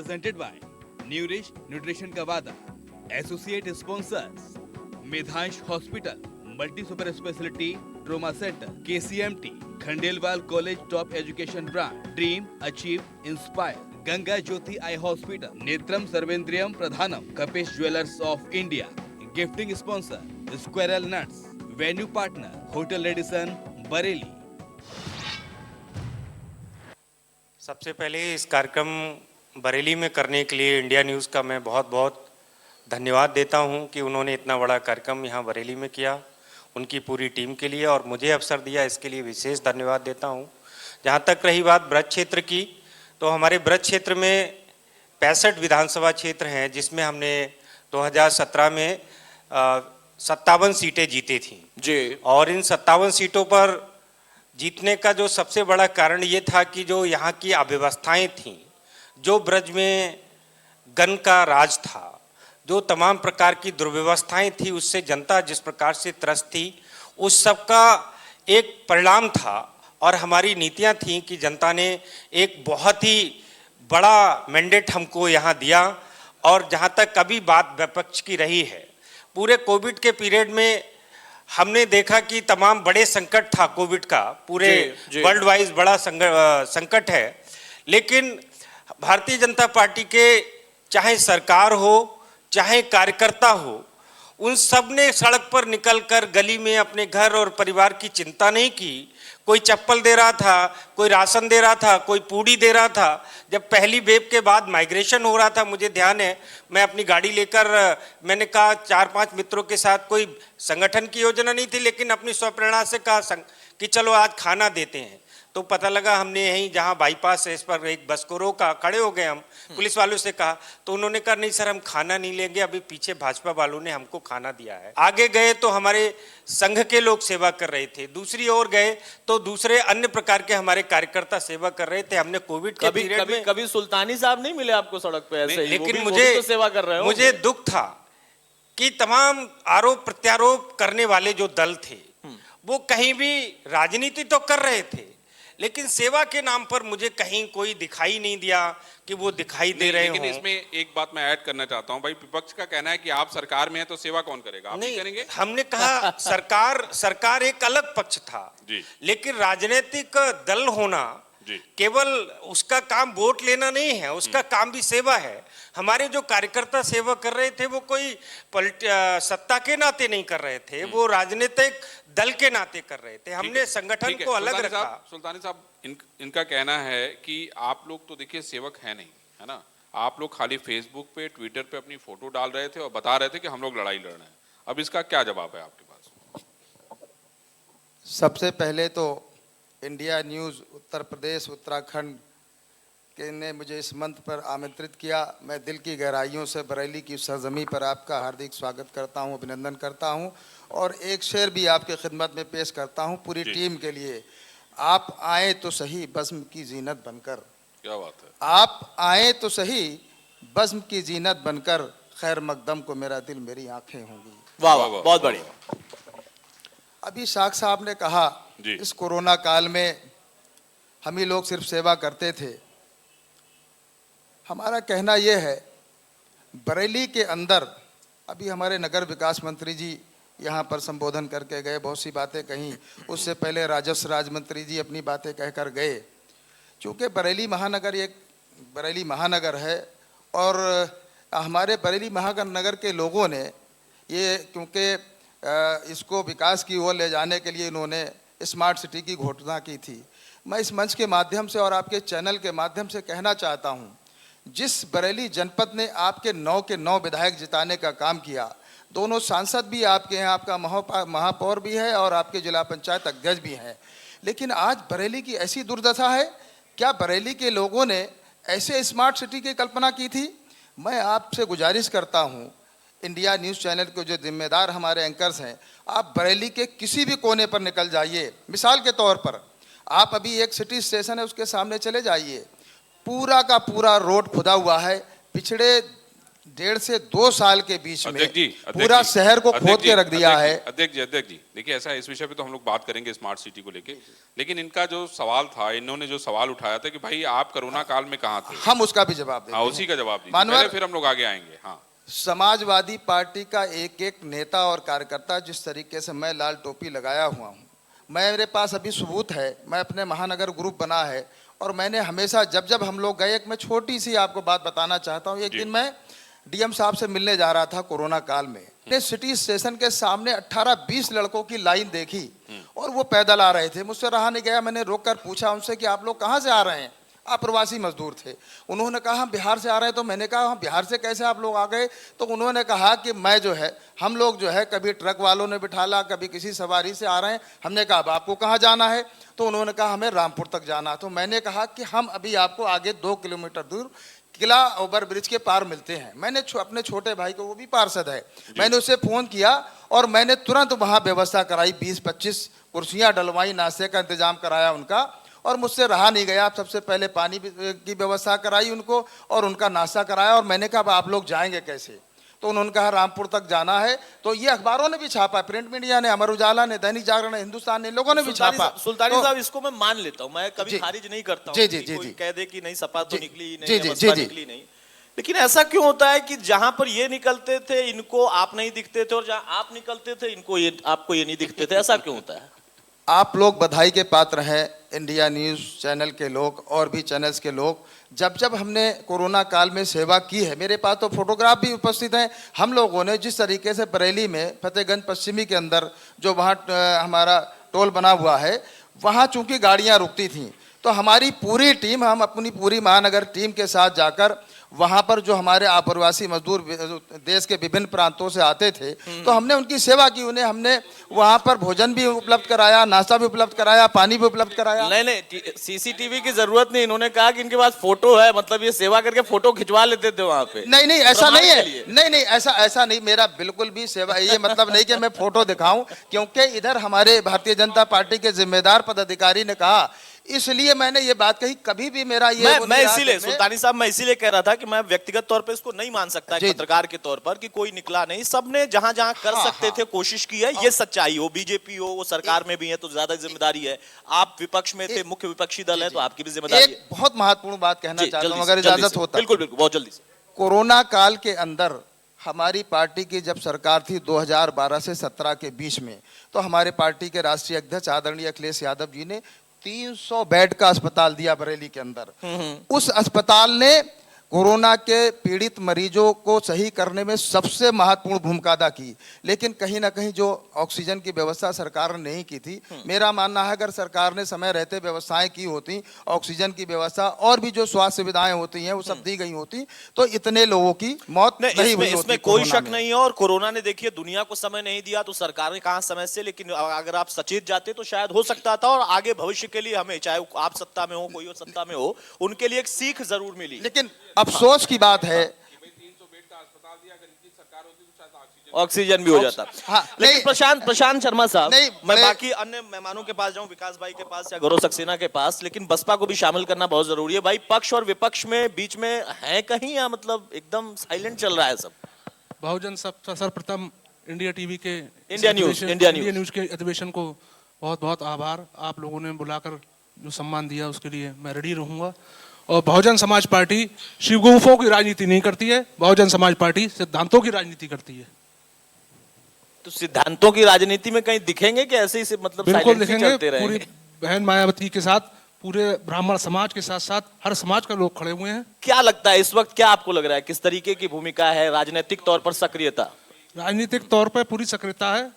presented by Nourish Nutrition का वादा, Associate Sponsors, Medhansh hospital, multi super speciality trauma centre, KCMT, Khandelwal college top education brand, dream achieve inspire, Ganga Jyoti eye hospital, नेत्रम सर्वेंद्रियम प्रधानम, Kapesh jewellers of India, gifting sponsor squirrel nuts, venue partner hotel Radisson Bareilly. सबसे पहले इस कार्यक्रम बरेली में करने के लिए इंडिया न्यूज़ का मैं बहुत बहुत धन्यवाद देता हूं कि उन्होंने इतना बड़ा कार्यक्रम यहां बरेली में किया, उनकी पूरी टीम के लिए, और मुझे अवसर दिया इसके लिए विशेष धन्यवाद देता हूं। जहां तक रही बात ब्रज क्षेत्र की, तो हमारे ब्रज क्षेत्र में 65 विधानसभा क्षेत्र हैं, जिसमें हमने 2017 में 57 सीटें जीती थी जी। और इन 57 सीटों पर जीतने का जो सबसे बड़ा कारण ये था कि जो यहाँ की अव्यवस्थाएं थीं, जो ब्रज में गन का राज था, जो तमाम प्रकार की दुर्व्यवस्थाएं थी, उससे जनता जिस प्रकार से त्रस्त थी, उस सब का एक परिणाम था। और हमारी नीतियां थीं कि जनता ने एक बहुत ही बड़ा मैंडेट हमको यहाँ दिया। और जहाँ तक कभी बात विपक्ष की रही है, पूरे कोविड के पीरियड में हमने देखा कि तमाम बड़े संकट था कोविड का, पूरे वर्ल्ड वाइज बड़ा संकट है, लेकिन भारतीय जनता पार्टी के चाहे सरकार हो चाहे कार्यकर्ता हो, उन सब ने सड़क पर निकलकर गली में अपने घर और परिवार की चिंता नहीं की। कोई चप्पल दे रहा था, कोई राशन दे रहा था, कोई पूड़ी दे रहा था। जब पहली वेव के बाद माइग्रेशन हो रहा था, मुझे ध्यान है, मैं अपनी गाड़ी लेकर, मैंने कहा 4-5 मित्रों के साथ, कोई संगठन की योजना नहीं थी, लेकिन अपनी स्वप्रेरणा से कहा कि चलो आज खाना देते हैं। तो पता लगा हमने यहीं जहाँ बाईपास है, इस पर एक बस को रोका, खड़े हो गए हम, पुलिस वालों से कहा, तो उन्होंने कहा नहीं सर हम खाना नहीं लेंगे, अभी पीछे भाजपा वालों ने हमको खाना दिया है। आगे गए तो हमारे संघ के लोग सेवा कर रहे थे, दूसरी ओर गए तो दूसरे अन्य प्रकार के हमारे कार्यकर्ता सेवा कर रहे थे। हमने कोविड के पीरियड में कभी सुल्तानी साहब नहीं मिले आपको सड़क पे ऐसे ही? लेकिन मुझे तो सेवा कर रहे हो। मुझे दुख था कि तमाम आरोप प्रत्यारोप करने वाले जो दल थे, वो कहीं भी राजनीति तो कर रहे थे, लेकिन सेवा के नाम पर मुझे कहीं कोई दिखाई नहीं दिया कि वो दिखाई दे रहे हों। लेकिन इसमें एक बात मैं ऐड करना चाहता हूं भाई, विपक्ष का कहना है कि आप सरकार में हैं तो सेवा कौन करेगा, आप नहीं करेंगे। हमने कहा सरकार एक अलग पक्ष था जी, लेकिन राजनीतिक दल होना केवल उसका काम वोट लेना नहीं है, उसका काम भी सेवा है। हमारे जो कार्यकर्ता सेवा कर रहे थे, वो कोई सत्ता के नाते नहीं कर रहे थे, वो राजनीतिक दल के नाते कर रहे थे। हमने संगठन को अलग रखा। सुल्तानी साहब, इनका कहना है कि आप लोग तो देखिए सेवक है नहीं, है ना, आप लोग खाली फेसबुक पे ट्विटर पे अपनी फोटो डाल रहे थे और बता रहे थे कि हम लोग लड़ाई लड़ रहे हैं। अब इसका क्या जवाब है आपके पास? सबसे पहले तो इंडिया न्यूज़ उत्तर प्रदेश उत्तराखंड के ने मुझे इस मंच पर आमंत्रित किया। मैं दिल की गहराइयों से बरेली की सरजमी पर आपका हार्दिक स्वागत करता हूं, अभिनंदन करता हूं, और एक शेर भी आपके खिदमत में पेश करता हूं पूरी टीम के लिए। आप आए तो सही बज़्म की जीनत बनकर। क्या बात है। आप आए तो सही बज़्म की जीनत बनकर, खैर मकदम को मेरा दिल मेरी आंखें होंगी। वाह वाह, बहुत बढ़िया। अभी शाख साहब ने कहा इस कोरोना काल में हम ही लोग सिर्फ सेवा करते थे। हमारा कहना यह है, बरेली के अंदर अभी हमारे नगर विकास मंत्री जी यहाँ पर संबोधन करके गए, बहुत सी बातें कहीं, उससे पहले राजस्व राज्य मंत्री जी अपनी बातें कहकर गए। चूँकि बरेली महानगर है और हमारे बरेली महानगर के लोगों ने ये, क्योंकि इसको विकास की ओर ले जाने के लिए इन्होंने स्मार्ट सिटी की घोषणा की थी। मैं इस मंच के माध्यम से और आपके चैनल के माध्यम से कहना चाहता हूँ, जिस बरेली जनपद ने आपके 9 के 9 विधायक जिताने का काम किया, दोनों सांसद भी आपके हैं, आपका महापौर भी है और आपके जिला पंचायत अध्यक्ष भी हैं, लेकिन आज बरेली की ऐसी दुर्दशा है। क्या बरेली के लोगों ने ऐसे स्मार्ट सिटी की कल्पना की थी? मैं आपसे गुजारिश करता हूँ, इंडिया न्यूज़ चैनल के जो जिम्मेदार हमारे एंकर्स हैं, आप बरेली के किसी भी कोने पर निकल जाइए। मिसाल के तौर पर आप अभी एक सिटी स्टेशन है, उसके सामने चले जाइए, पूरा का पूरा रोड खुदा हुआ है। पिछड़े 1.5 से 2 साल के बीच में अध्यक्ष जी, पूरा शहर को खोद के रख दिया है। अध्यक्ष जी देखिए, ऐसा इस विषय पे तो हम लोग बात करेंगे स्मार्ट सिटी को लेके, लेकिन इनका जो सवाल था, इन्होंने जो सवाल उठाया था कि भाई आप कोरोना काल में कहाँ थे, हम उसका भी जवाब देंगे। हाँ उसी का जवाब दीजिए मानवर- पहले, फिर हम लोग आगे आएंगे। हाँ, समाजवादी पार्टी का एक एक नेता और कार्यकर्ता जिस तरीके से मैं लाल टोपी लगाया हुआ हूँ, मेरे पास अभी सबूत है। मैं अपने महानगर ग्रुप बना है और मैंने हमेशा जब जब हम लोग गए, एक मैं छोटी सी आपको बात बताना चाहता हूँ। एक दिन मैं डीएम साहब से मिलने जा रहा था कोरोना काल में, ने सिटी स्टेशन के सामने 18-20 लड़कों की लाइन देखी और वो पैदल आ रहे थे। मुझसे रहा नहीं गया, मैंने रोक कर पूछा उनसे कि आप लोग कहाँ से आ रहे हैं? आप प्रवासी मजदूर थे। उन्होंने कहा हम बिहार से आ रहे हैं। तो मैंने कहा हम बिहार से कैसे आप लोग आ गए? तो उन्होंने कहा कि मैं जो है, हम लोग जो है कभी ट्रक वालों ने बिठाला, कभी किसी सवारी से आ रहे हैं। हमने कहा अब आपको कहाँ जाना है? तो उन्होंने कहा हमें रामपुर तक जाना। तो मैंने कहा कि हम अभी आपको आगे 2 किलोमीटर दूर किला ओवर ब्रिज के पार मिलते हैं। मैंने अपने छोटे भाई को, वो भी पार्षद है, मैंने उसे फ़ोन किया और मैंने तुरंत वहाँ व्यवस्था कराई, 20-25 कुर्सियाँ डलवाई, नाश्ते का इंतजाम कराया उनका, और मुझसे रहा नहीं गया। सबसे पहले पानी की व्यवस्था कराई उनको और उनका नाश्ता कराया। और मैंने कहा अब आप लोग जाएंगे कैसे? तो उन्होंने कहा रामपुर तक जाना है। तो ये अखबारों ने भी छापा, प्रिंट मीडिया ने, अमर उजाला ने, दैनिक जागरण ने, हिंदुस्तान ने, लोगों ने भी छापा। सुल्तानी तो- साहब, इसको मैं मान लेता हूँ, मैं कभी जी। खारिज नहीं करता हूँ जी, जी, कि जी, कोई जी। कह दे कि नहीं सपा तो जी, निकली ही जी, नहीं, जी, बसपा जी, जी। निकली नहीं। लेकिन ऐसा क्यों होता है कि जहां पर ये निकलते थे इनको आप नहीं दिखते थे, और जहां आप निकलते थे इनको ये आपको ये नहीं दिखते थे? ऐसा क्यों होता है? आप लोग बधाई के पात्र हैं, इंडिया न्यूज़ चैनल के लोग और भी चैनल्स के लोग। जब जब हमने कोरोना काल में सेवा की है, मेरे पास तो फोटोग्राफ भी उपस्थित हैं। हम लोगों ने जिस तरीके से बरेली में फतेहगंज पश्चिमी के अंदर जो वहाँ हमारा टोल बना हुआ है, वहाँ चूंकि गाड़ियाँ रुकती थीं, तो हमारी पूरी टीम, हम अपनी पूरी महानगर टीम के साथ जाकर वहाँ पर जो हमारे आप्रवासी मजदूर देश के विभिन्न प्रांतों से आते थे, तो हमने उनकी सेवा की। उन्हें हमने वहाँ पर भोजन भी उपलब्ध कराया, नाश्ता भी उपलब्ध कराया, पानी भी उपलब्ध कराया। नहीं, सीसीटीवी की जरूरत नहीं। इन्होंने कहा कि इनके पास फोटो है, मतलब ये सेवा करके फोटो खिंचवा लेते थे वहाँ पे। नहीं, ऐसा प्रमाण नहीं के है। लिए। नहीं, ऐसा नहीं। मेरा बिल्कुल भी सेवा, ये मतलब नहीं कि मैं फोटो दिखाऊं, क्योंकि इधर हमारे भारतीय जनता पार्टी के जिम्मेदार पदाधिकारी ने कहा, इसलिए मैंने ये बात कही। कभी भी मेरा ये मैं इसीलिए सुल्तानी साहब, मैं इसीलिए कह रहा था कि मैं व्यक्तिगत तौर पे इसको नहीं मान सकता एक पत्रकार के तौर पर कि कोई निकला नहीं। सबने जहां जहां कर सकते थे कोशिश की है। ये सच्चाई हो, बीजेपी हो, वो सरकार में भी है तो ज्यादा जिम्मेदारी है। आप विपक्ष में थे, मुख्य विपक्षी दल है, तो आपकी भी जिम्मेदारी है। एक बहुत महत्वपूर्ण बात कहना चाहता हूँ, अगर जल्दी इजाजत से। होता। बिल्कुल बिल्कुल, बहुत जल्दी से। कोरोना काल के अंदर हमारी पार्टी की जब सरकार थी 2012 से 17 के बीच में, तो हमारे पार्टी के राष्ट्रीय अध्यक्ष आदरणीय अखिलेश यादव जी ने 300 बेड का अस्पताल दिया बरेली के अंदर। उस अस्पताल ने कोरोना के पीड़ित मरीजों को सही करने में सबसे महत्वपूर्ण भूमिका अदा की। लेकिन कहीं ना कहीं जो ऑक्सीजन की व्यवस्था सरकार ने नहीं की थी, मेरा मानना है अगर सरकार ने समय रहते व्यवस्थाएं की होती, ऑक्सीजन की व्यवस्था और भी जो स्वास्थ्य सुविधाएं होती हैं वो सब दी गई होती, तो इतने लोगों की मौत नहीं हुई होती। इसमें कोई शक नहीं है। और कोरोना ने देखिए दुनिया को समय नहीं दिया, तो सरकार ने कहा समय से। लेकिन अगर आप सचेत जाते तो शायद हो सकता था, और आगे भविष्य के लिए हमें, चाहे आप सत्ता में हो, कोई और सत्ता में हो, उनके लिए एक सीख जरूर मिली। लेकिन अफसोस की बात है, ऑक्सीजन भी हो जाता। हाँ, लेकिन प्रशांत शर्मा साहब, नहीं, मैं बाकी अन्य मेहमानों के पास जाऊं, विकास भाई के पास या गौरव सक्सेना के पास, लेकिन बसपा को भी शामिल करना बहुत जरूरी है। भाई, पक्ष और विपक्ष में बीच में है कहीं, या मतलब एकदम साइलेंट चल रहा है सब? बहुजन सर्वप्रथम इंडिया टीवी के इंडिया न्यूज के अधिवेशन को बहुत बहुत आभार। आप लोगों ने बुलाकर जो सम्मान दिया उसके लिए मैं रेडी रहूंगा। और बहुजन समाज पार्टी शिवगुफों की राजनीति नहीं करती है, बहुजन समाज पार्टी सिद्धांतों की राजनीति करती है। तो सिद्धांतों की राजनीति में कहीं दिखेंगे कि ऐसे ही मतलब बिल्कुल साइलेंटली दिखेंगे। चलते पूरी रहेंगे? बहन मायावती के साथ पूरे ब्राह्मण समाज के साथ साथ हर समाज का लोग खड़े हुए हैं। क्या लगता है इस वक्त, क्या आपको लग रहा है किस तरीके की भूमिका है? राजनीतिक तौर पर सक्रियता? राजनीतिक तौर पर पूरी सक्रियता है।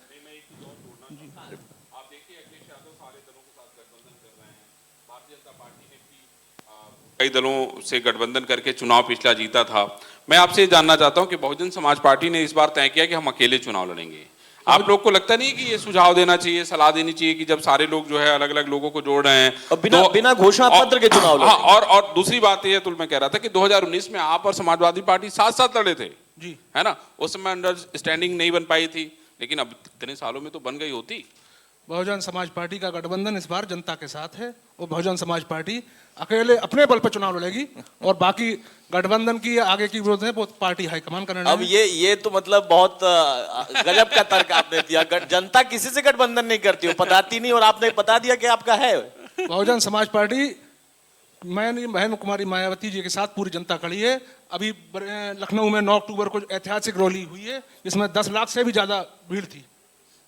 कई दलों से गठबंधन करके चुनाव पिछला जीता था। मैं आपसे ये जानना चाहता हूं कि बहुजन समाज पार्टी ने इस बार तय किया कि हम अकेले चुनाव लड़ेंगे। आप लोग को लगता नहीं कि ये सुझाव देना चाहिए, सलाह देनी चाहिए कि जब सारे लोग जो है अलग अलग लोगों को जोड़ रहे हैं, और बिना घोषणा पत्र के चुनाव लड़ेंगे? और दूसरी बात ये तो मैं कह रहा था कि 2019 में आप और समाजवादी पार्टी साथ साथ लड़े थे जी, है ना? उस समय अंडरस्टैंडिंग नहीं बन पाई थी, लेकिन अब इतने सालों में तो बन गई होती। बहुजन समाज पार्टी का गठबंधन इस बार जनता के साथ है और बहुजन समाज पार्टी अकेले अपने बल पर चुनाव लड़ेगी और बाकी गठबंधन की आगे की विरोध है वो पार्टी हाईकमान का निर्णय अब है। ये तो मतलब बहुत गजब का तर्क आपने दिया। जनता किसी से गठबंधन नहीं करती हो, बताती नहीं, और आपने बता दिया कि आपका है। बहुजन समाज पार्टी बहन कुमारी मायावती जी के साथ पूरी जनता खड़ी है। अभी लखनऊ में 9 अक्टूबर को ऐतिहासिक रैली हुई है जिसमें 10 लाख से भी ज्यादा भीड़ थी।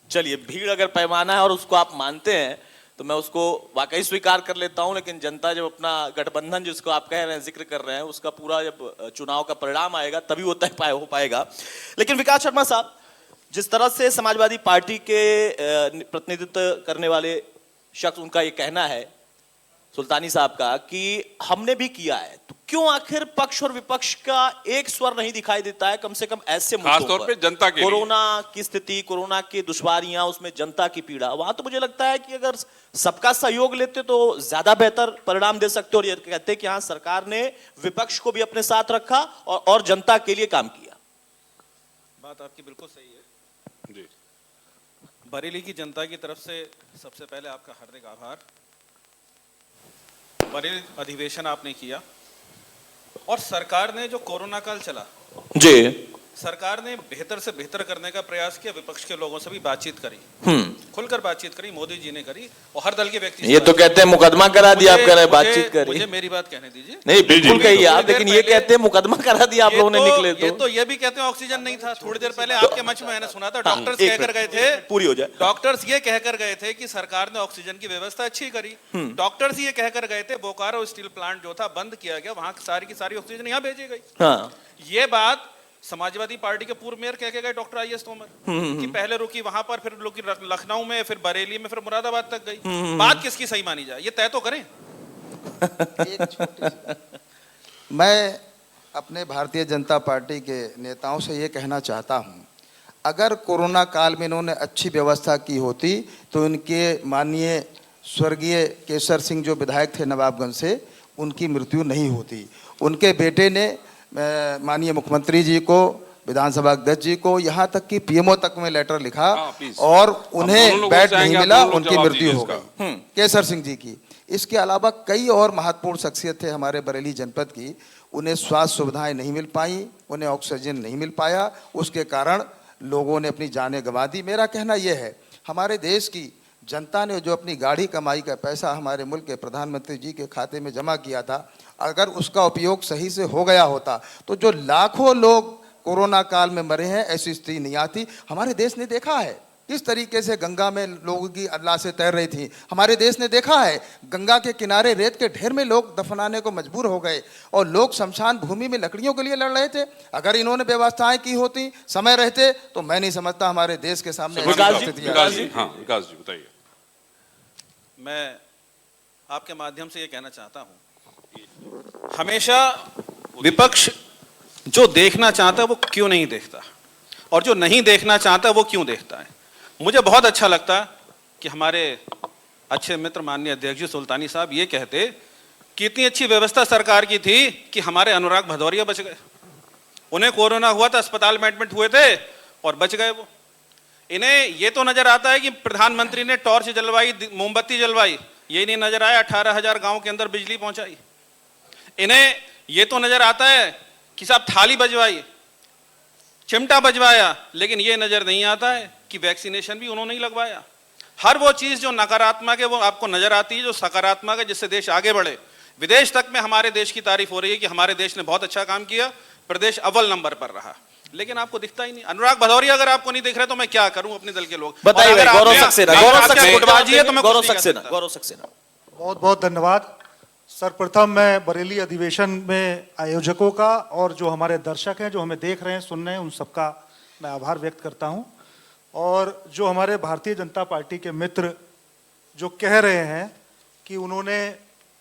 चलिए, भीड़ अगर पैमाना है और उसको आप मानते हैं तो मैं उसको वाकई स्वीकार कर लेता हूं, लेकिन जनता जब अपना गठबंधन जिसको आप कह रहे हैं, जिक्र कर रहे हैं, उसका पूरा जब चुनाव का परिणाम आएगा तभी वो तय हो पाएगा। लेकिन विकास शर्मा साहब, जिस तरह से समाजवादी पार्टी के प्रतिनिधित्व करने वाले शख्स, उनका ये कहना है सुल्तानी साहब का कि हमने भी किया है, तो क्यों आखिर पक्ष और विपक्ष का एक स्वर नहीं दिखाई देता है कम से कम ऐसे मुद्दों पर? खासतौर पे जनता के लिए। कोरोना की स्थिति, कोरोना की दुश्वारियां, उसमें जनता की पीड़ा, वहां तो मुझे लगता है कि अगर सबका सहयोग लेते तो ज्यादा बेहतर परिणाम दे सकते। और ये कहते कि हाँ, सरकार ने विपक्ष को भी अपने साथ रखा और जनता के लिए काम किया। बात आपकी बिल्कुल सही है जी। बरेली की जनता की तरफ से सबसे पहले आपका हार्दिक आभार। बरेली अधिवेशन आपने किया और सरकार ने जो कोरोना काल चला, जी, सरकार ने बेहतर से बेहतर करने का प्रयास किया। विपक्ष के लोगों से भी बातचीत करी, खुलकर बातचीत करी, मोदी जी ने करी और हर दल के व्यक्ति से ये तो कहते हैं मुकदमा करा दिया, आप कह रहे हैं बातचीत करी। मुझे मेरी बात कहने दीजिए। नहीं, बिल्कुल कहिए आप, लेकिन ये कहते हैं मुकदमा करा दिया आप लोगों ने, निकले तो ये भी कहते हैं ऑक्सीजन नहीं था। थोड़ी देर पहले आपके मंच में मैंने सुना था, डॉक्टर्स कहकर गए थे, पूरी हो जाए, डॉक्टर्स ये कहकर गए थे कि सरकार ने ऑक्सीजन की व्यवस्था अच्छी करी। डॉक्टर्स ये कहकर गए थे बोकारो स्टील प्लांट जो था बंद किया गया, वहां सारी की सारी ऑक्सीजन यहाँ भेजी गई। हाँ, ये बात समाजवादी पार्टी के पूर्व मेयर कह के गए डॉक्टर आई एस तोमर कि पहले रुकी वहां पर, फिर रुकी लखनऊ में, फिर बरेली में, फिर मुरादाबाद तक गई। बात किसकी सही मानी जाए, ये तय तो करें। एक छोटी सी मैं अपने भारतीय जनता पार्टी के नेताओं से ये कहना चाहता हूँ, अगर कोरोना काल में इन्होंने अच्छी व्यवस्था की होती तो इनके माननीय स्वर्गीय केसर सिंह जो विधायक थे नवाबगंज से, उनकी मृत्यु नहीं होती। उनके बेटे ने माननीय मुख्यमंत्री जी को, विधानसभा अध्यक्ष जी को, यहाँ तक कि पीएमओ तक में लेटर लिखा और उन्हें बेड नहीं मिला, उनकी मृत्यु हो गई केसर सिंह जी की। इसके अलावा कई और महत्वपूर्ण शख्सियत थे हमारे बरेली जनपद की, उन्हें स्वास्थ्य सुविधाएं नहीं मिल पाई, उन्हें ऑक्सीजन नहीं मिल पाया, उसके कारण लोगों ने अपनी जानें गंवा दी। मेरा कहना यह है, हमारे देश की जनता ने जो अपनी गाढ़ी कमाई का पैसा हमारे मुल्क के प्रधानमंत्री जी के खाते में जमा किया था, अगर उसका उपयोग सही से हो गया होता तो जो लाखों लोग कोरोना काल में मरे हैं, ऐसी स्थिति नहीं आती। हमारे देश ने देखा है किस तरीके से गंगा में लोगों की लाशें तैर रही थी। हमारे देश ने देखा है गंगा के किनारे रेत के ढेर में लोग दफनाने को मजबूर हो गए और लोग शमशान भूमि में लकड़ियों के लिए लड़ रहे थे। अगर इन्होंने व्यवस्थाएं की होती समय रहते तो मैं नहीं समझता हमारे देश के सामने विकास जी बताइए। मैं आपके माध्यम से ये कहना चाहता हूं, हमेशा विपक्ष जो देखना चाहता है वो क्यों नहीं देखता, और जो नहीं देखना चाहता वो क्यों देखता है। मुझे बहुत अच्छा लगता कि हमारे अच्छे मित्र माननीय अध्यक्ष जी सुल्तानी साहब ये कहते कि इतनी अच्छी व्यवस्था सरकार की थी कि हमारे अनुराग भदौरिया बच गए। उन्हें कोरोना हुआ था, अस्पताल में एडमिट हुए थे और बच गए वो। इन्हें ये तो नजर आता है कि प्रधानमंत्री ने टॉर्च जलवाई, मोमबत्ती जलवाई, ये नहीं नजर आया 18,000 गांव के अंदर बिजली पहुंचाई। इन्हें ये तो नजर आता है कि साहब थाली बजवाई, चिमटा बजवाया, लेकिन ये नजर नहीं आता है कि वैक्सीनेशन भी उन्होंने ही लगवाया। हर वो चीज जो नकारात्मक है वो आपको नजर आती है, जो सकारात्मक है जिससे देश आगे बढ़े। विदेश तक में हमारे देश की तारीफ हो रही है कि हमारे देश ने बहुत अच्छा काम किया, प्रदेश अव्वल नंबर पर रहा, लेकिन आपको दिखता ही नहीं। अनुराग भदौरिया अगर आपको नहीं दिख रहा तो मैं क्या करूं अपने दल के लोग। बताइए गौरव सक्सेना, बहुत बहुत धन्यवाद। सर्वप्रथम मैं बरेली अधिवेशन में आयोजकों का और जो हमारे दर्शक हैं जो हमें देख रहे हैं, सुन रहे हैं, उन सबका मैं आभार व्यक्त करता हूं। और जो हमारे भारतीय जनता पार्टी के मित्र जो कह रहे हैं कि उन्होंने,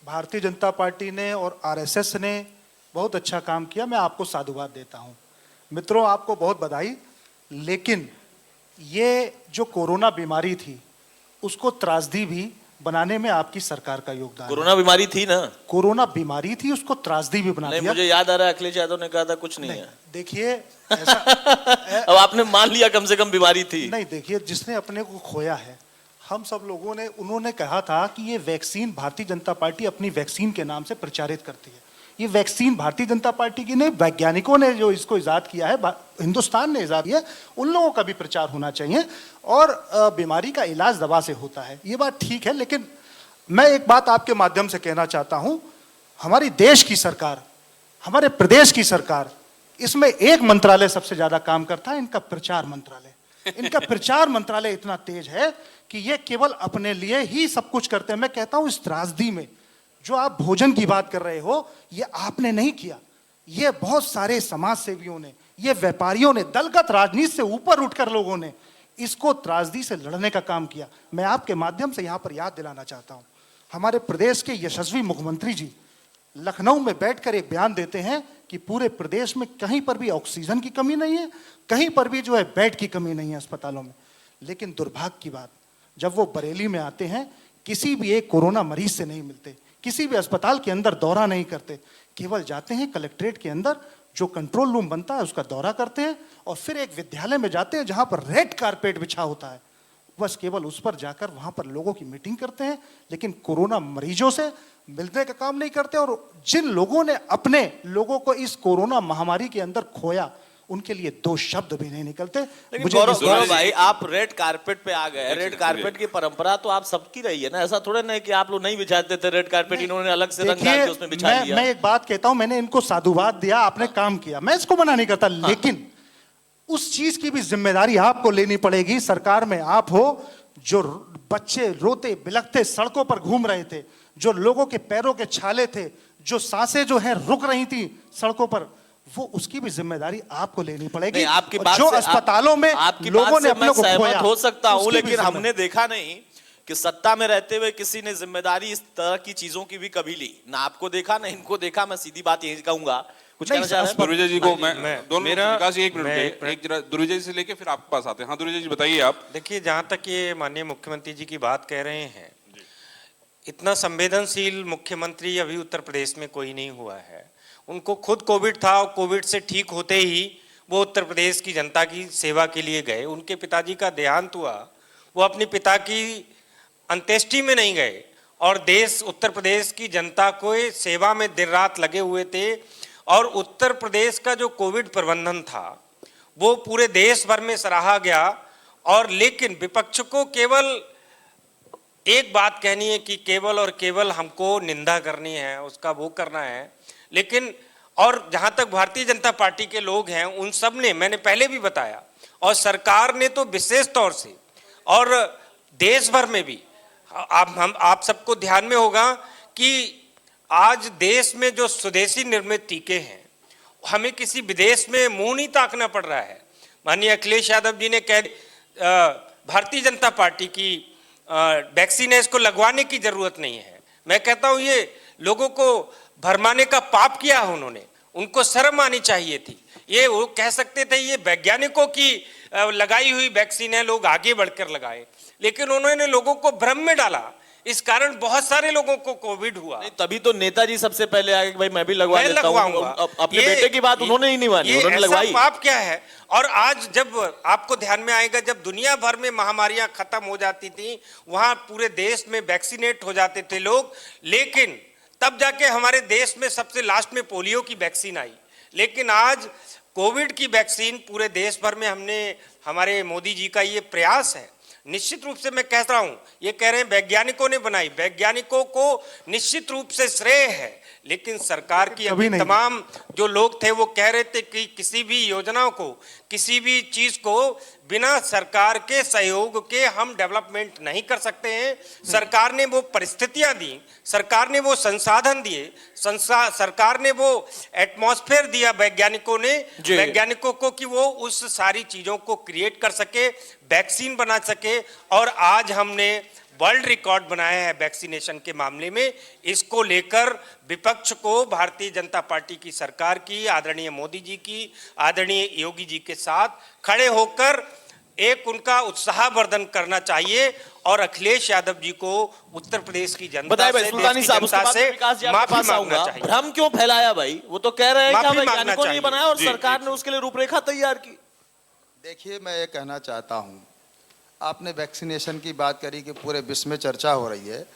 भारतीय जनता पार्टी ने और आरएसएस ने बहुत अच्छा काम किया, मैं आपको साधुवाद देता हूं। मित्रों, आपको बहुत बधाई। लेकिन ये जो कोरोना बीमारी थी उसको त्रासदी भी बनाने में आपकी सरकार का योगदान। कोरोना बीमारी थी ना, कोरोना बीमारी थी, उसको त्रासदी भी बना दिया। मुझे याद आ रहा है अखिलेश यादव ने कहा था कुछ नहीं है। देखिए ऐसा अब आपने मान लिया कम से कम बीमारी थी। नहीं, देखिए जिसने अपने को खोया है, हम सब लोगों ने, उन्होंने कहा था कि ये वैक्सीन भारतीय जनता पार्टी अपनी वैक्सीन के नाम से प्रचारित करती है। ये वैक्सीन भारतीय जनता पार्टी की नहीं, वैज्ञानिकों ने जो इसको इजाद किया है, हिंदुस्तान ने इजाद किया, उन लोगों का भी प्रचार होना चाहिए। और बीमारी का इलाज दवा से होता है, ये बात ठीक है। लेकिन मैं एक बात आपके माध्यम से कहना चाहता हूं, हमारी देश की सरकार, हमारे प्रदेश की सरकार, इसमें एक मंत्रालय सबसे ज्यादा काम करता है, इनका प्रचार मंत्रालय। इनका प्रचार मंत्रालय इतना तेज है कि ये केवल अपने लिए ही सब कुछ करते हैं। मैं कहता हूं इस त्रासदी में जो आप भोजन की बात कर रहे हो, ये आपने नहीं किया, ये बहुत सारे समाज सेवियों ने, ये व्यापारियों ने, दलगत राजनीति से ऊपर उठकर लोगों ने इसको त्रासदी से लड़ने का काम किया। मैं आपके माध्यम से यहां पर याद दिलाना चाहता हूं, हमारे प्रदेश के यशस्वी मुख्यमंत्री जी लखनऊ में बैठकर एक बयान देते हैं कि पूरे प्रदेश में कहीं पर भी ऑक्सीजन की कमी नहीं है, कहीं पर भी जो है बेड की कमी नहीं है अस्पतालों में। लेकिन दुर्भाग्य की बात, जब वो बरेली में आते हैं, किसी भी एक कोरोना मरीज से नहीं मिलते, किसी भी अस्पताल के अंदर दौरा नहीं करते, केवल जाते हैं कलेक्ट्रेट के अंदर जो कंट्रोल रूम बनता है उसका दौरा करते हैं, और फिर एक विद्यालय में जाते हैं जहां पर रेड कारपेट बिछा होता है, बस केवल उस पर जाकर वहां पर लोगों की मीटिंग करते हैं, लेकिन कोरोना मरीजों से मिलने का काम नहीं करते। और जिन लोगों ने अपने लोगों को इस कोरोना महामारी के अंदर खोया, उनके लिए दो शब्द भी नहीं निकलते। लेकिन गौरव भाई, आप रेड कारपेट पे आ गए। रेड कारपेट की परंपरा तो आप सबकी रही है ना, ऐसा थोड़ा नहीं कि आप लोग नहीं बिछाते थे रेड कारपेट, इन्होंने अलग से रंग डाल के उसमें बिछा दिया। मैं एक बात कहता हूं, मैंने इनको साधुवाद दिया, आपने काम किया, मैं इसको मना नहीं करता, लेकिन उस चीज की भी जिम्मेदारी आपको लेनी पड़ेगी। सरकार में आप हो, जो बच्चे रोते बिलखते सड़कों पर घूम रहे थे, जो लोगों के पैरों के छाले थे, जो सांसें जो है रुक रही थी सड़कों पर, वो उसकी भी जिम्मेदारी आपको लेनी पड़ेगी। आपकी बात जो से अस्पतालों में लोगों ने अपने को खोया, हो सकता हूं, उसकी भी लेकिन हमने देखा नहीं कि सत्ता में रहते हुए किसी ने जिम्मेदारी इस तरह की चीजों की भी कभी ली ना। आपको देखा ना इनको देखा। मैं सीधी बात यही कहूंगा। कुछ कहना चाह रहे हैं? दुर्विजय जी को मैं दोनों विकास एक मिनट, एक जरा दुर्विजय से लेके फिर आपके पास आते हैं। हाँ दुर्विजय जी बताइए आप। देखिए, जहां तक ये माननीय मुख्यमंत्री जी की बात कह रहे हैं, इतना संवेदनशील मुख्यमंत्री अभी उत्तर प्रदेश में कोई नहीं हुआ है। उनको खुद कोविड था और कोविड से ठीक होते ही वो उत्तर प्रदेश की जनता की सेवा के लिए गए। उनके पिताजी का देहांत हुआ, वो अपने पिता की अंत्येष्टि में नहीं गए और देश उत्तर प्रदेश की जनता को सेवा में दिन रात लगे हुए थे। और उत्तर प्रदेश का जो कोविड प्रबंधन था वो पूरे देश भर में सराहा गया। और लेकिन विपक्ष को केवल एक बात कहनी है कि केवल और केवल हमको निंदा करनी है, उसका वो करना है। लेकिन और जहां तक भारतीय जनता पार्टी के लोग हैं, उन सब ने, मैंने पहले भी बताया, और सरकार ने तो विशेष तौर से, और देश भर में भी आप सबको ध्यान में होगा कि आज देश में जो स्वदेशी निर्मित टीके हैं, हमें किसी विदेश में मुंह नहीं ताकना पड़ रहा है। माननीय अखिलेश यादव जी ने भारतीय जनता पार्टी की वैक्सीन है, इसको लगवाने की जरूरत नहीं है। मैं कहता हूं ये लोगों को भरमाने का पाप किया है उन्होंने, उनको शर्म आनी चाहिए थी। ये वो कह सकते थे ये वैज्ञानिकों की लगाई हुई वैक्सीन है, लोग आगे बढ़कर लगाए, लेकिन उन्होंने लोगों को भ्रम में डाला। इस कारण बहुत सारे लोगों को कोविड हुआ। नहीं, तभी तो नेताजी सबसे पहले आगे भाई मैं भी लगवा लेता हूं। अपने बेटे की बात उन्होंने ही नहीं मानी, उन्होंने लगवाई। पाप क्या है? और आज जब आपको ध्यान में आएगा, जब दुनिया भर में महामारियां खत्म हो जाती थी, वहां पूरे देश में वैक्सीनेट हो जाते थे लोग, लेकिन तब जाके हमारे देश में सबसे लास्ट में पोलियो की वैक्सीन आई। लेकिन आज कोविड की वैक्सीन पूरे देश भर में हमने, हमारे मोदी जी का ये प्रयास है। निश्चित रूप से मैं कह रहा हूं, ये कह रहे हैं वैज्ञानिकों ने बनाई, वैज्ञानिकों को निश्चित रूप से श्रेय है, लेकिन सरकार की अभी तमाम जो लोग थे वो कह रहे थे कि किसी भी योजनाओं को, किसी भी चीज को बिना सरकार के सहयोग के हम डेवलपमेंट नहीं कर सकते हैं। सरकार ने वो परिस्थितियां दी, सरकार ने वो संसाधन दिए, सरकार ने वो एटमॉस्फेयर दिया वैज्ञानिकों ने, वैज्ञानिकों को कि वो उस सारी चीजों को क्रिएट कर सके, वैक्सीन बना सके। और आज हमने वर्ल्ड रिकॉर्ड बनाया है वैक्सीनेशन के मामले में। इसको लेकर विपक्ष को भारतीय जनता पार्टी की सरकार की, आदरणीय मोदी जी की, आदरणीय योगी जी के साथ खड़े होकर एक उनका उत्साहवर्धन करना चाहिए और अखिलेश यादव जी को उत्तर प्रदेश की जनता से माफी मांगना चाहिए। भ्रम क्यों फैलाया भाई? वो तो कह रहे हैं कि वैज्ञानिकों ने बनाया और सरकार ने उसके लिए रूपरेखा तैयार की। देखिए, मैं ये कहना चाहता हूं, आपने वैक्सीनेशन की बात करी कि पूरे विश्व में चर्चा हो रही है।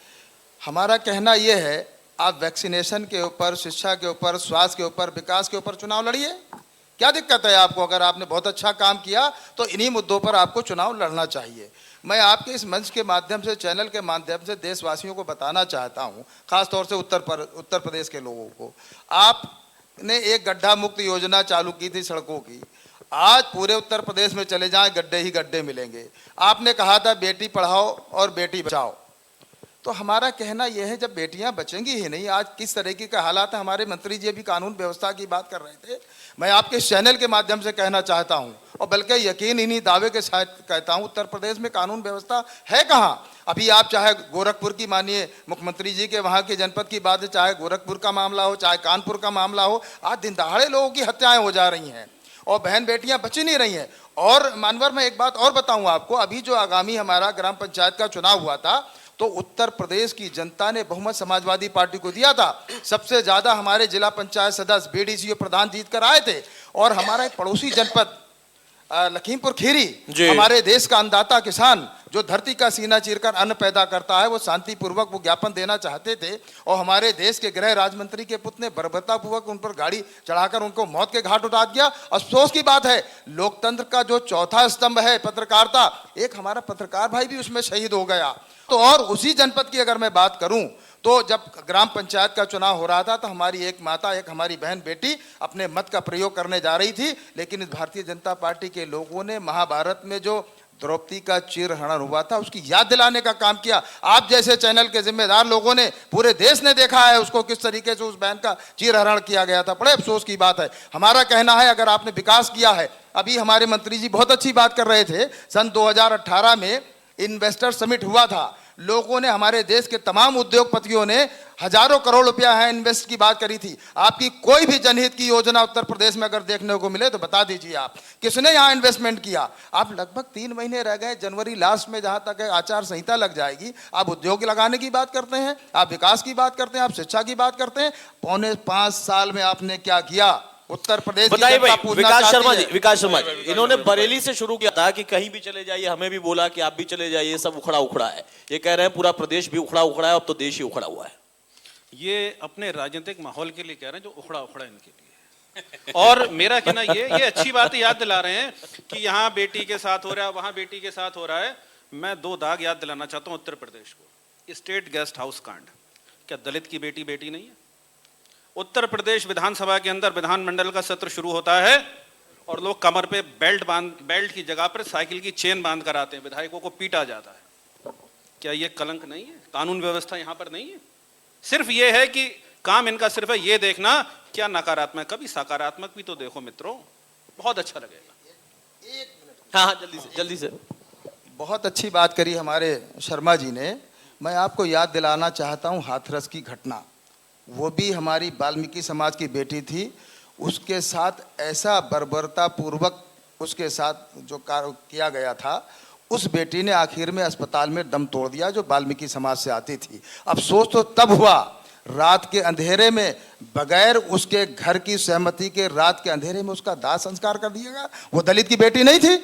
हमारा कहना ये है, आप वैक्सीनेशन के ऊपर, शिक्षा के ऊपर, स्वास्थ्य के ऊपर, विकास के ऊपर चुनाव लड़िए। क्या दिक्कत है आपको? अगर आपने बहुत अच्छा काम किया तो इन्हीं मुद्दों पर आपको चुनाव लड़ना चाहिए। मैं आपके इस मंच के माध्यम से, चैनल के माध्यम से देशवासियों को बताना चाहता हूँ, खासतौर से उत्तर प्रदेश के लोगों को, आपने एक गड्ढा मुक्त योजना चालू की थी सड़कों की। आज पूरे उत्तर प्रदेश में चले जाएं, गड्ढे ही गड्ढे मिलेंगे। आपने कहा था बेटी पढ़ाओ और बेटी बचाओ, तो हमारा कहना यह है, जब बेटियां बचेंगी ही नहीं, आज किस तरीके का हालात है। हमारे मंत्री जी अभी कानून व्यवस्था की बात कर रहे थे। मैं आपके इस चैनल के माध्यम से कहना चाहता हूं, और बल्कि यकीन इन्हीं दावे के साथ कहता हूं, उत्तर प्रदेश में कानून व्यवस्था है कहां? अभी आप चाहे गोरखपुर की मानिए, मुख्यमंत्री जी के वहां के जनपद की बात है, चाहे गोरखपुर का मामला हो, चाहे कानपुर का मामला हो, आज दिन दहाड़े लोगों की हत्याएं हो जा रही हैं और बहन बेटियां बच नहीं रही हैं। और मानवर, मैं एक बात और बताऊं आपको, अभी जो आगामी हमारा ग्राम पंचायत का चुनाव हुआ था, तो उत्तर प्रदेश की जनता ने बहुमत समाजवादी पार्टी को दिया था। सबसे ज्यादा हमारे जिला पंचायत सदस्य, बीडीसीओ प्रधान जीत कर आए थे। और हमारा एक पड़ोसी जनपद लखीमपुर खीरी, हमारे देश का अन्नदाता किसान जो धरती का सीना चीरकर अन्न पैदा करता है, वो शांतिपूर्वक वो ज्ञापन देना चाहते थे, और हमारे देश के गृह राज्य मंत्री के पुत्र ने बर्बरतापूर्वक उन पर गाड़ी चढ़ाकर उनको मौत के घाट उतार दिया। अफसोस की बात है, लोकतंत्र का जो चौथा स्तंभ है पत्रकारिता, एक हमारा पत्रकार भाई भी उसमें शहीद हो गया। तो और उसी जनपद की अगर मैं बात करूं, तो जब ग्राम पंचायत का चुनाव हो रहा था, तो हमारी एक माता, एक हमारी बहन बेटी अपने मत का प्रयोग करने जा रही थी, लेकिन इस भारतीय जनता पार्टी के लोगों ने महाभारत में जो द्रौपदी का चीरहरण हुआ था, उसकी याद दिलाने का काम किया। आप जैसे चैनल के जिम्मेदार लोगों ने, पूरे देश ने देखा है उसको, किस तरीके से उस बहन का चीरहरण किया गया था। बड़े अफसोस की बात है। हमारा कहना है, अगर आपने विकास किया है, अभी हमारे मंत्री जी बहुत अच्छी बात कर रहे थे, सन 2018 में इन्वेस्टर समिट हुआ था, लोगों ने, हमारे देश के तमाम उद्योगपतियों ने हजारों करोड़ रुपया है इन्वेस्ट की बात करी थी। आपकी कोई भी जनहित की योजना उत्तर प्रदेश में अगर देखने को मिले तो बता दीजिए आप, किसने यहाँ इन्वेस्टमेंट किया? आप लगभग 3 महीने रह गए, जनवरी लास्ट में जहाँ तक आचार संहिता लग जाएगी, आप उद्योग लगाने की बात करते हैं, आप विकास की बात करते हैं, आप शिक्षा की बात करते हैं। 4.25 साल में आपने क्या किया? उत्तर प्रदेश बताइए भाई, विकास शर्मा जी, इन्होंने बरेली से शुरू किया था कि कहीं भी चले जाइए, हमें भी बोला कि आप भी चले जाइए, सब उखड़ा उखड़ा है। ये कह रहे हैं पूरा प्रदेश भी उखड़ा उखड़ा है, अब तो देश ही उखड़ा हुआ है। ये अपने राजनीतिक माहौल के लिए कह रहे हैं, जो उखड़ा उखड़ा इनके लिए। और मेरा कहना ये अच्छी बात याद दिला रहे हैं कि यहाँ बेटी के साथ हो रहा है, वहां बेटी के साथ हो रहा है। मैं 2 दाग याद दिलाना चाहता हूँ उत्तर प्रदेश को। स्टेट गेस्ट हाउस कांड, क्या दलित की बेटी बेटी नहीं है? उत्तर प्रदेश विधानसभा के अंदर विधानमंडल का सत्र शुरू होता है और लोग कमर पे बेल्ट की जगह पर साइकिल की चेन बांध कर आते हैं, विधायकों को पीटा जाता है। क्या ये कलंक नहीं है? कानून व्यवस्था यहाँ पर नहीं है? सिर्फ ये है कि काम इनका सिर्फ है ये देखना क्या नकारात्मक, कभी सकारात्मक भी तो देखो मित्रों, बहुत अच्छा लगेगा। हाँ, जल्दी से। बहुत अच्छी बात करी हमारे शर्मा जी ने। मैं आपको याद दिलाना चाहता हूँ हाथरस की घटना। वो भी हमारी वाल्मीकि समाज की बेटी थी, उसके साथ ऐसा बर्बरता पूर्वक उसके साथ जो कार्य किया गया था, उस बेटी ने आखिर में अस्पताल में दम तोड़ दिया, जो वाल्मीकि समाज से आती थी। अफसोस तो तब हुआ, रात के अंधेरे में, बगैर उसके घर की सहमति के, रात के अंधेरे में उसका दाह संस्कार कर दिया गया। वो दलित की बेटी नहीं थी?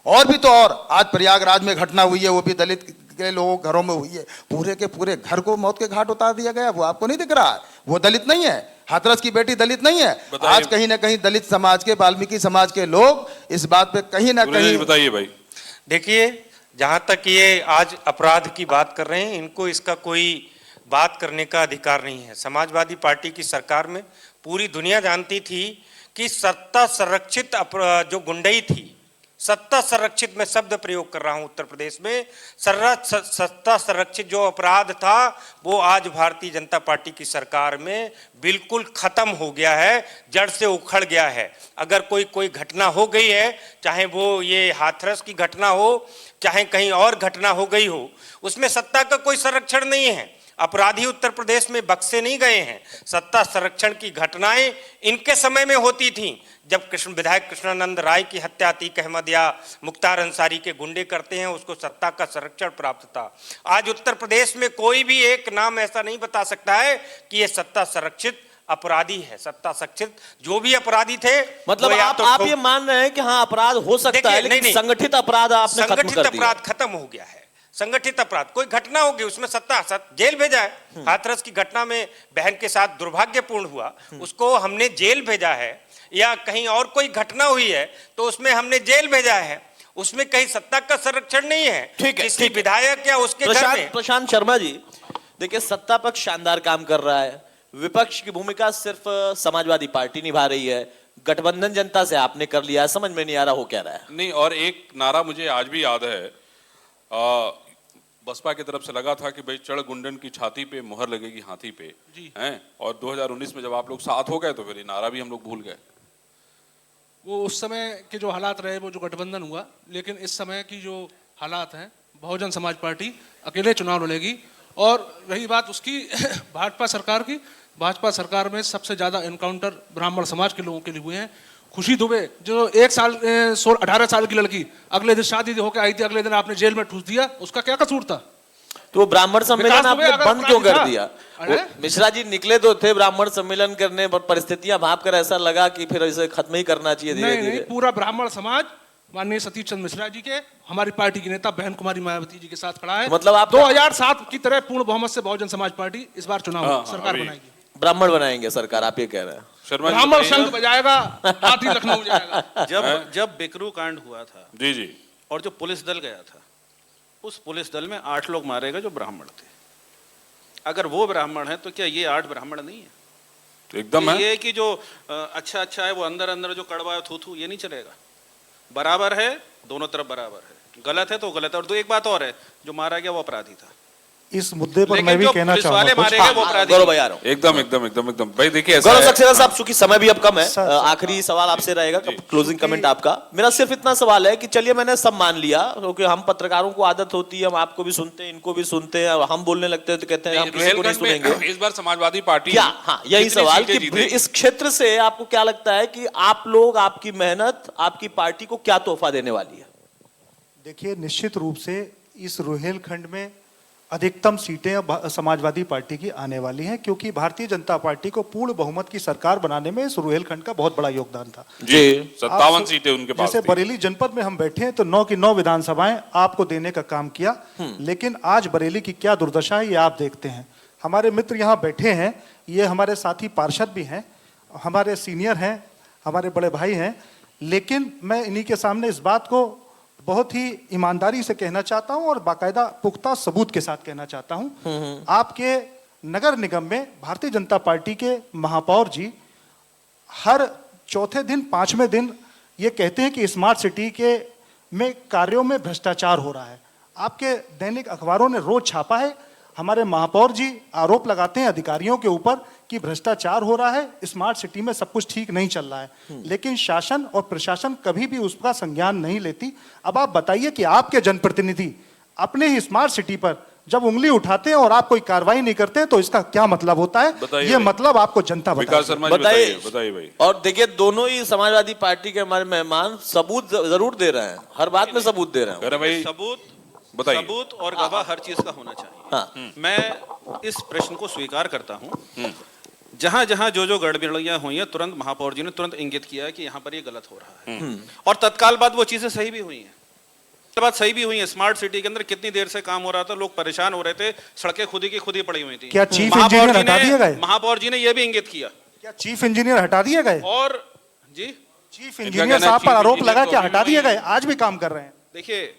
और भी तो और, आज प्रयागराज में घटना हुई है, वो भी दलित के लोगों घरों में हुई है। पूरे के पूरे घर को मौत के घाट उतार दिया गया। वो आपको नहीं दिख रहा है? वो दलित नहीं है, हाथरस की बेटी दलित नहीं है। आज कहीं ना कहीं दलित समाज के, वाल्मीकि समाज के लोग इस बात पे कहीं ना कहीं, बताइए भाई। देखिए, जहां तक ये आज अपराध की बात कर रहे हैं, इनको इसका कोई बात करने का अधिकार नहीं है। समाजवादी पार्टी की सरकार में पूरी दुनिया जानती थी कि सत्ता संरक्षित जो गुंडई थी, सत्ता संरक्षित में शब्द प्रयोग कर रहा हूं उत्तर प्रदेश में, सत्ता संरक्षित जो अपराध था वो आज भारतीय जनता पार्टी की सरकार में बिल्कुल खत्म हो गया है, जड़ से उखड़ गया है। अगर कोई घटना हो गई है, चाहे वो ये हाथरस की घटना हो, चाहे कहीं और घटना हो गई हो, उसमें सत्ता का कोई संरक्षण नहीं है। अपराधी उत्तर प्रदेश में बक्से नहीं गए हैं। सत्ता संरक्षण की घटनाएं इनके समय में होती थीं, जब विधायक कृष्णानंद राय की हत्या अतीक अहमद या मुख्तार अंसारी के गुंडे करते हैं, उसको सत्ता का संरक्षण प्राप्त था। आज उत्तर प्रदेश में कोई भी एक नाम ऐसा नहीं बता सकता है कि यह सत्ता संरक्षित अपराधी है, सत्ता सक्षित जो भी अपराधी थे। मतलब वो या तो आप ये मान रहे हैं कि हाँ अपराध हो सकता है, देखिए, लेकिन नहीं, संगठित अपराध आपने खत्म संगठित कर दिया। अपराध खत्म हो गया है। संगठित अपराध कोई घटना होगी उसमें जेल भेजा है। हाथरस की घटना में बहन के साथ दुर्भाग्यपूर्ण हुआ, उसको हमने जेल भेजा है। या कहीं और कोई घटना हुई है तो उसमें हमने जेल भेजा है। उसमें कहीं सत्ता का संरक्षण नहीं है। ठीक है, किसी ठीक है। विधायक या उसके घर में प्रशांत शर्मा जी, देखिए सत्ता पक्ष शानदार काम कर रहा है, विपक्ष की भूमिका सिर्फ समाजवादी पार्टी निभा रही है, गठबंधन जनता से आपने कर लिया है, समझ में नहीं आ रहा हो क्या रहा है। नहीं, और एक नारा मुझे आज भी याद है, बसपा की तरफ से लगा था कि भाई चढ़ गुंडन की छाती पे मोहर लगेगी हाथी पे, हैं। और 2019 में जब आप लोग साथ हो गए तो फिर ये नारा भी हम लोग भूल गए। वो उस समय के जो हालात रहे, वो जो गठबंधन हुआ, लेकिन इस समय की जो हालात हैं, बहुजन समाज पार्टी अकेले चुनाव लड़ेगी। और रही बात उसकी भाजपा सरकार की, भाजपा सरकार में सबसे ज़्यादा एनकाउंटर ब्राह्मण समाज के लोगों के लिए हुए हैं। खुशी दुबे जो 18 साल की लड़की अगले दिन शादी होकर आई थी, अगले दिन आपने जेल में ठूस दिया, उसका क्या कसूर था? तो वो ब्राह्मण सम्मेलन आपने बंद क्यों कर दिया? अरे? मिश्रा जी निकले तो थे ब्राह्मण सम्मेलन करने, पर परिस्थितियां भाप कर ऐसा लगा कि फिर इसे खत्म ही करना चाहिए धीरे नहीं, धीरे। पूरा ब्राह्मण समाज माननीय सतीश चंद्र मिश्रा जी के, हमारी पार्टी की नेता बहन कुमारी मायावती जी के साथ खड़ा है। मतलब आप 2007 की तरह पूर्ण बहुमत से बहुजन समाज पार्टी इस बार चुनाव सरकार अभी। बनाएगी। ब्राह्मण बनाएंगे सरकार, आप ये कह रहे हैं? शर्मा जी ब्राह्मण बताइए। संघ बजाएगा, हाथी लखनऊ जाएगा। जब बिकरू कांड हुआ था जी जी, और जो पुलिस दल गया था, उस पुलिस दल में 8 लोग मारे गए जो ब्राह्मण थे। अगर वो ब्राह्मण है तो क्या ये 8 ब्राह्मण नहीं है? तो एकदम है। ये कि जो अच्छा है वो अंदर अंदर जो कड़वा है थू ये नहीं चलेगा। बराबर है, दोनों तरफ बराबर है। गलत है तो गलत है। और तो एक बात और है, जो मारा गया वो अपराधी था। इस मुद्दे पर लेकिन मैं भी जो कहना पुलिस वाले चाहूंगा मारे कुछ। गए वो अपराधी गौरव भाई आ रहा हूं। एकदम भाई देखिए ऐसा गौरव है। सक्सेना साहब, चूंकि समय भी अब कम है, सर, आखिरी सवाल आपसे रहेगा, क्लोजिंग कमेंट आपका। मेरा सिर्फ इतना सवाल है कि चलिए मैंने सब मान लिया, क्योंकि हम पत्रकारों को आदत होती है, हम आपको भी सुनते हैं, इनको भी सुनते हैं, हम बोलने लगते हैं तो कहते हैं हम किसी को नहीं रुहेलखंड सुनेंगे। में इस बार समाजवादी पार्टी क्या, हाँ यही कितनी सवाल सीटें कि जीतेगी? इस क्षेत्र से आपको क्या लगता है कि आप लोग, आपकी मेहनत आपकी पार्टी को क्या तोहफा देने वाली है? देखिए, निश्चित रूप से इस रुहेलखंड में अधिकतम सीटें अब समाजवादी पार्टी की आने वाली हैं, क्योंकि भारतीय जनता पार्टी को पूर्ण बहुमत की सरकार बनाने में इस रुहेलखंड का बहुत बड़ा योगदान था। जी, आप 57 सीटें उनके पास जैसे थी। बरेली जनपद में हम बैठे हैं तो 9 की 9 विधानसभाएं आपको देने का काम किया, लेकिन आज बरेली की क्या दुर्दशा है ये आप देखते हैं। हमारे मित्र यहाँ बैठे हैं, ये हमारे साथी पार्षद भी हैं, हमारे सीनियर हैं, हमारे बड़े भाई हैं, लेकिन मैं इन्हीं के सामने इस बात को बहुत ही ईमानदारी से कहना चाहता हूं और बाकायदा पुख्ता सबूत के साथ कहना चाहता हूं। आपके नगर निगम में भारतीय जनता पार्टी के महापौर जी हर चौथे दिन 5वें दिन ये कहते हैं कि स्मार्ट सिटी के में कार्यों में भ्रष्टाचार हो रहा है। आपके दैनिक अखबारों ने रोज छापा है, हमारे महापौर जी आरोप लगाते हैं अधिकारियों के ऊपर कि भ्रष्टाचार हो रहा है, स्मार्ट सिटी में सब कुछ ठीक नहीं चल रहा है, लेकिन शासन और प्रशासन कभी भी उसका संज्ञान नहीं लेती। अब आप बताइए कि आपके जनप्रतिनिधि अपने ही स्मार्ट सिटी पर जब उंगली उठाते हैं और आप कोई कार्रवाई नहीं करते हैं तो इसका क्या मतलब होता है? बताइए ये भाई। मतलब आपको जनता विकास बताएगी। शर्मा जी बताइए भाई। और देखिए, दोनों ही समाजवादी पार्टी के हमारे मेहमान सबूत जरूर दे रहे हैं, हर बात में सबूत दे रहे हैं। अरे भाई बताइए। सबूत और गवाह हर चीज का होना चाहिए। हाँ। मैं इस प्रश्न को स्वीकार करता हूं। जहां जहां जो गड़बड़ियां हुई हैं, तुरंत महापौर जी ने तुरंत इंगित किया है कि यहाँ पर ये गलत हो रहा है, और तत्काल बाद वो चीजें सही भी हुई हैं। बात सही भी हुई है। स्मार्ट सिटी के अंदर कितनी देर से काम हो रहा था, लोग परेशान हो रहे थे, सड़कें खुद ही की खुद ही पड़ी हुई थी। क्या चीफ इंजीनियर हटा दिए गए? महापौर जी ने यह भी इंगित किया। क्या चीफ इंजीनियर हटा दिए गए? और जी, चीफ इंजीनियर साहब पर आरोप लगा, क्या हटा दिए गए? आज भी काम कर रहे हैं। देखिए,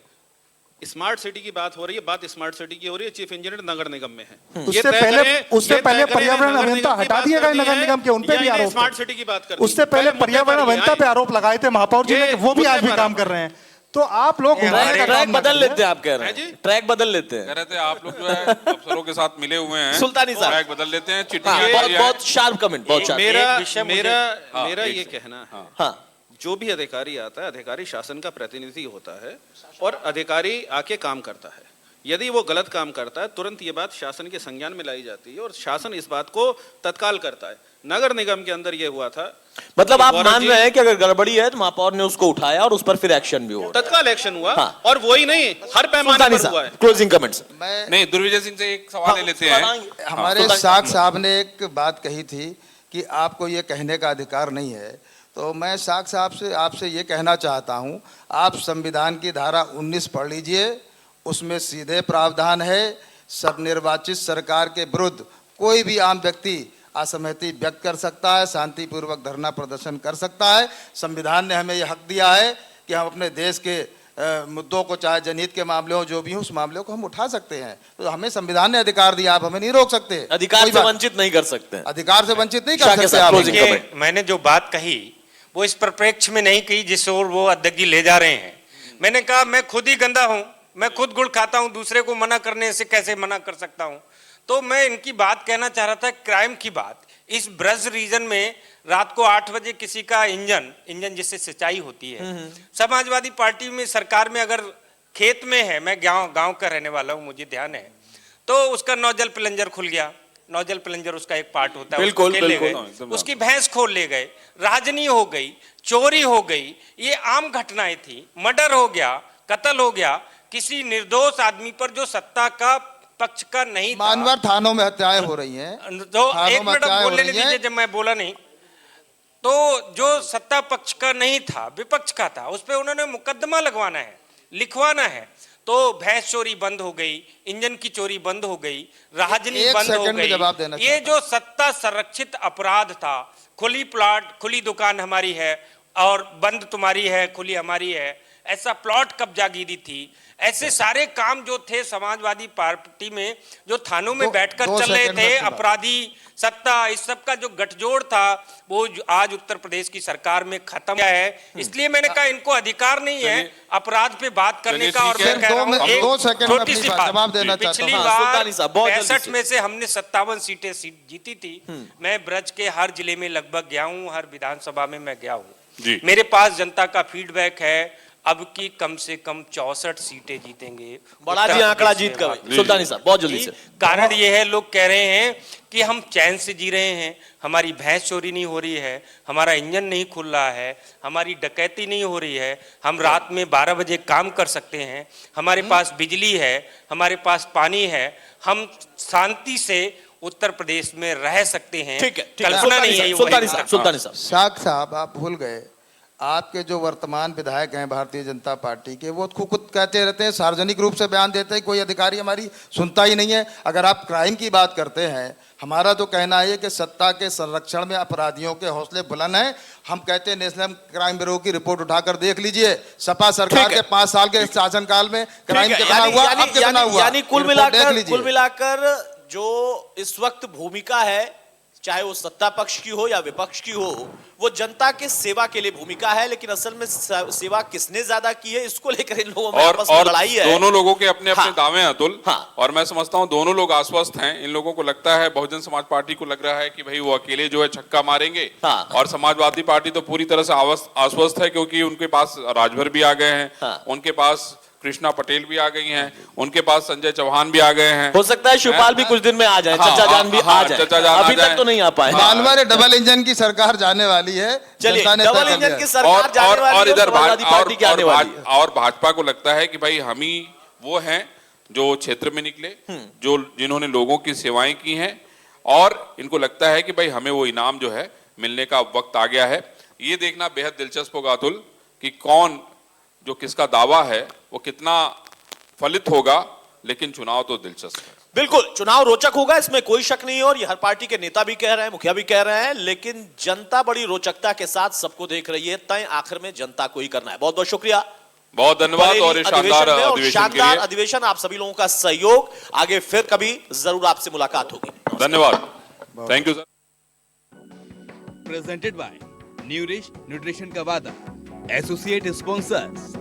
स्मार्ट सिटी की बात हो रही है, बात स्मार्ट सिटी की हो रही है, चीफ इंजीनियर नगर निगम में है। उससे पहले पर्यावरण अभियंता हटा दिए गए नगर निगम के, उन पे भी आरोप। स्मार्ट सिटी की बात कर, उससे पहले पर्यावरण अभियंता पे आरोप लगाए थे महापौर जी ने, वो भी आज भी काम कर रहे हैं। तो आप लोग ट्रैक बदल लेते हैं, आप कह रहे हैं ट्रैक बदल लेते हैं। कह रहे थे आप लोग जो है अफसरों के साथ मिले हुए हैं, सुल्तानी साहब ट्रैक बदल लेते हैं, हाँ, चिट्ठी बहुत शार्प कमेंट, बहुत शार्प। मेरा ये कहना है, हाँ, जो भी अधिकारी आता है, अधिकारी शासन का प्रतिनिधि होता है और अधिकारी आके काम करता है। यदि वो गलत काम करता है, तुरंत ये बात शासन के संज्ञान में लाई जाती है और शासन इस बात को तत्काल करता है। नगर निगम के अंदर ये हुआ था। मतलब आप मान रहे हैं कि अगर गड़बड़ी है तो महापौर ने उसको उठाया और उस पर फिर एक्शन भी हुआ, तत्काल एक्शन हुआ। हाँ। और वही नहीं, हर पैमाने पर हुआ है। Closing comments. मैं नहीं, दुर्विजय सिंह से एक सवाल ले लेते हैं। हमारे साख साहब ने एक बात कही थी कि आपको ये कहने का अधिकार नहीं है, तो मैं साख साहब से आपसे ये कहना चाहता हूँ, आप संविधान की धारा 19 पढ़ लीजिए, उसमें सीधे प्रावधान है सब निर्वाचित सरकार के विरुद्ध कोई भी आम व्यक्ति असहमति व्यक्त कर सकता है, शांतिपूर्वक धरना प्रदर्शन कर सकता है। संविधान ने हमें यह हक दिया है कि हम अपने देश के मुद्दों को, चाहे जनहित के मामले हो जो भी हो, उस मामले को हम उठा सकते हैं। तो हमें संविधान ने अधिकार दिया, आप हमें नहीं रोक सकते, अधिकार से वंचित नहीं कर सकते, अधिकार से वंचित नहीं कर सकते आप। देखिए, मैंने जो बात कही वो इस परिप्रेक्ष्य में नहीं कही जिस ओर वो अध्यक्ष जी ले जा रहे हैं। मैंने कहा मैं खुद ही गंदा हूं, मैं खुद गुड़ खाता हूं, दूसरे को मना करने से कैसे मना कर सकता हूं। तो मैं इनकी बात कहना चाह रहा था, क्राइम की बात। इस ब्रज रीजन में रात को 8 बजे किसी का इंजन जिससे सिंचाई होती है, समाजवादी पार्टी में सरकार में अगर खेत में है, मैं गांव का रहने वाला हूं, मुझे ध्यान है, तो उसका नौजल प्लंजर खुल गया। नौजल प्लंजर उसका एक पार्ट होता है, बिल्कुल, उसकी भैंस खोल ले गए, राजनी हो गई, चोरी हो गई, ये आम घटनाएं थी। मर्डर हो गया, कत्ल हो गया किसी निर्दोष आदमी पर जो सत्ता का पक्ष का नहीं था। मानवर थानों में हत्याएं हो रही हैं, तो एक मिनट बोल लेने दीजिए, जब मैं बोला नहीं तो जो सत्ता पक्ष का नहीं था, विपक्ष का था, उस पर उन्होंने मुकदमा लगवाना है, लिखवाना है। तो भैंस चोरी बंद हो गई, इंजन की चोरी बंद हो गई, राजनी बंद हो गई। ये जो सत्ता संरक्षित अपराध था, खुली प्लॉट, खुली दुकान हमारी है और बंद तुम्हारी है, खुली हमारी है, ऐसा प्लॉट कब्जागिरी थी, ऐसे सारे काम जो थे समाजवादी पार्टी में, जो थानों में बैठकर चल रहे थे, अपराधी सत्ता, इस सब का जो गठजोड़ था, वो आज उत्तर प्रदेश की सरकार में खत्म है। इसलिए मैंने कहा इनको अधिकार नहीं है अपराध पे बात करने का। और मैं कह रहा हूं एक छोटी सी बात, पिछली बार 65 में से हमने 57 सीटें जीती थी। मैं ब्रज के हर जिले में लगभग गया हूँ, हर विधानसभा में मैं गया हूँ। मेरे पास जनता का फीडबैक है अब की कम से कम 64 सीटें जीतेंगे। बड़ा जी आंकड़ा जीत कर सुल्तानी साहब, बहुत जल्दी से। कारण ये है, लोग कह रहे हैं कि हम चैन से जी रहे हैं, हमारी भैंस चोरी नहीं हो रही है, हमारा इंजन नहीं खुल रहा है, हमारी डकैती नहीं हो रही है, हम रात में 12 बजे काम कर सकते हैं, हमारे पास बिजली है, हमारे पास पानी है, हम शांति से उत्तर प्रदेश में रह सकते हैं। कल्पना नहीं है। सुल्तानी साहब, शाख साहब, आप भूल गए, आपके जो वर्तमान विधायक हैं भारतीय जनता पार्टी के, वो खुद कहते रहते हैं, सार्वजनिक रूप से बयान देते हैं, कोई अधिकारी हमारी सुनता ही नहीं है। अगर आप क्राइम की बात करते हैं, हमारा तो कहना है कि सत्ता के संरक्षण में अपराधियों के हौसले बुलंद हैं। हम कहते हैं नेशनल क्राइम ब्यूरो की रिपोर्ट उठाकर देख लीजिए, सपा सरकार के 5 साल के शासनकाल में क्राइम कितना हुआ, अब कितना हुआ। यानी कुल मिलाकर जो इस वक्त भूमिका है, चाहे वो सत्ता पक्ष की हो या विपक्ष की हो, वो जनता के सेवा के लिए भूमिका है। लेकिन असल में सेवा किसने ज्यादा की है, इसको लेकर इन लोगों में आपस में लड़ाई है। दोनों लोगों के अपने अपने दावे हैं अतुल। हाँ। और मैं समझता हूं दोनों लोग आश्वस्त हैं। इन लोगों को लगता है, बहुजन समाज पार्टी को लग रहा है कि भाई वो अकेले जो है छक्का मारेंगे। हाँ। और समाजवादी पार्टी तो पूरी तरह से आश्वस्त है, क्योंकि उनके पास राजभर भी आ गए हैं। हाँ। उनके पास कृष्णा पटेल भी आ गई हैं, उनके पास संजय चौहान भी आ गए हैं। हो सकता है शिवपाल भी कुछ दिन में आ जाए, चचा जान भी आ जाए, अभी तक तो नहीं आ पाए। मालवा डबल इंजन की सरकार जाने वाली है, चलिए डबल इंजन की सरकार जाने वाली है, और इधर पार्टी की आने वाली है। और भाजपा को लगता है कि भाई हम ही वो हैं जो क्षेत्र में निकले, जो जिन्होंने लोगों की सेवाएं की हैं, और इनको लगता है कि भाई हमें वो इनाम जो है मिलने का वक्त आ गया है। ये देखना बेहद दिलचस्प होगा अतुल कि कौन जो किसका दावा है वो कितना फलित होगा। लेकिन चुनाव तो दिलचस्प है, बिल्कुल चुनाव रोचक होगा, इसमें कोई शक नहीं है। और ये हर पार्टी के नेता भी कह रहे हैं, मुखिया भी कह रहे हैं, लेकिन जनता बड़ी रोचकता के साथ सबको देख रही है। तय आखिर में जनता को ही करना है। बहुत बहुत शुक्रिया, बहुत धन्यवाद। और शानदार अधिवेशन, आप सभी लोगों का सहयोग। आगे फिर कभी जरूर आपसे मुलाकात होगी। धन्यवाद, thank you sir. Presented by Nourish nutrition का वादा, associate sponsors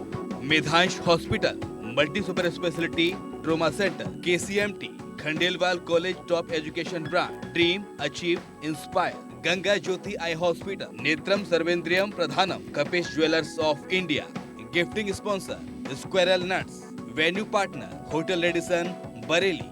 Medhansh hospital, multi super speciality trauma centre, KCMT, Khandelwal college top education brand, dream achieve inspire, Ganga Jyoti eye hospital, नेत्रम सर्वेंद्रियम प्रधानम, Kapesh jewellers of India, gifting sponsor squirrel nuts, venue partner hotel Radisson Bareilly.